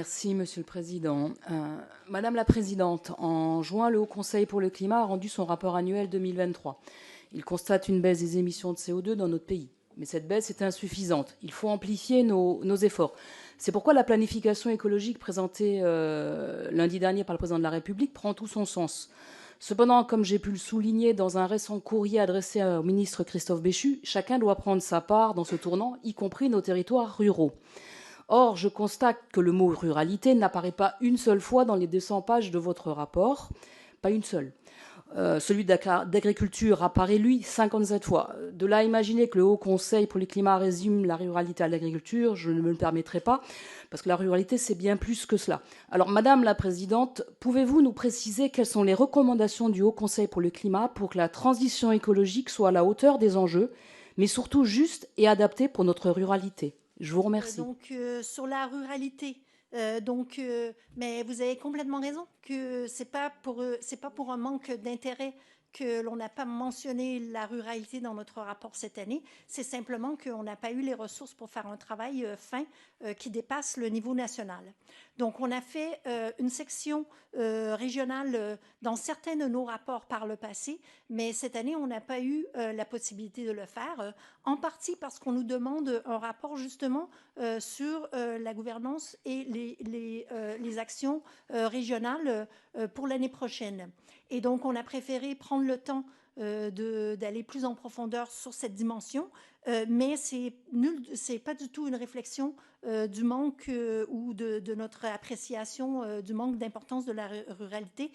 Merci, Monsieur le Président. Madame la Présidente, en juin, le Haut Conseil pour le climat a rendu son rapport annuel 2023. Il constate une baisse des émissions de CO2 dans notre pays. Mais cette baisse est insuffisante. Il faut amplifier nos efforts. C'est pourquoi la planification écologique présentée lundi dernier par le Président de la République prend tout son sens. Cependant, comme j'ai pu le souligner dans un récent courrier adressé au ministre Christophe Béchu, chacun doit prendre sa part dans ce tournant, y compris nos territoires ruraux. Or, je constate que le mot ruralité n'apparaît pas une seule fois dans les 200 pages de votre rapport, pas une seule. Celui d'agriculture apparaît, lui, 57 fois. De là à imaginer que le Haut Conseil pour le climat résume la ruralité à l'agriculture, je ne me le permettrai pas, parce que la ruralité, c'est bien plus que cela. Alors, Madame la Présidente, pouvez-vous nous préciser quelles sont les recommandations du Haut Conseil pour le climat pour que la transition écologique soit à la hauteur des enjeux, mais surtout juste et adaptée pour notre ruralité? Je vous remercie. Sur la ruralité, mais vous avez complètement raison que c'est pas pour un manque d'intérêt que l'on n'a pas mentionné la ruralité dans notre rapport cette année. C'est simplement qu'on n'a pas eu les ressources pour faire un travail fin qui dépasse le niveau national. Donc, on a fait une section régionale dans certains de nos rapports par le passé, mais cette année, on n'a pas eu la possibilité de le faire, en partie parce qu'on nous demande un rapport justement sur la gouvernance et les actions régionales pour l'année prochaine. Et donc, on a préféré prendre le temps d'aller plus en profondeur sur cette dimension, mais c'est pas du tout une réflexion du manque ou de notre appréciation du manque d'importance de la ruralité.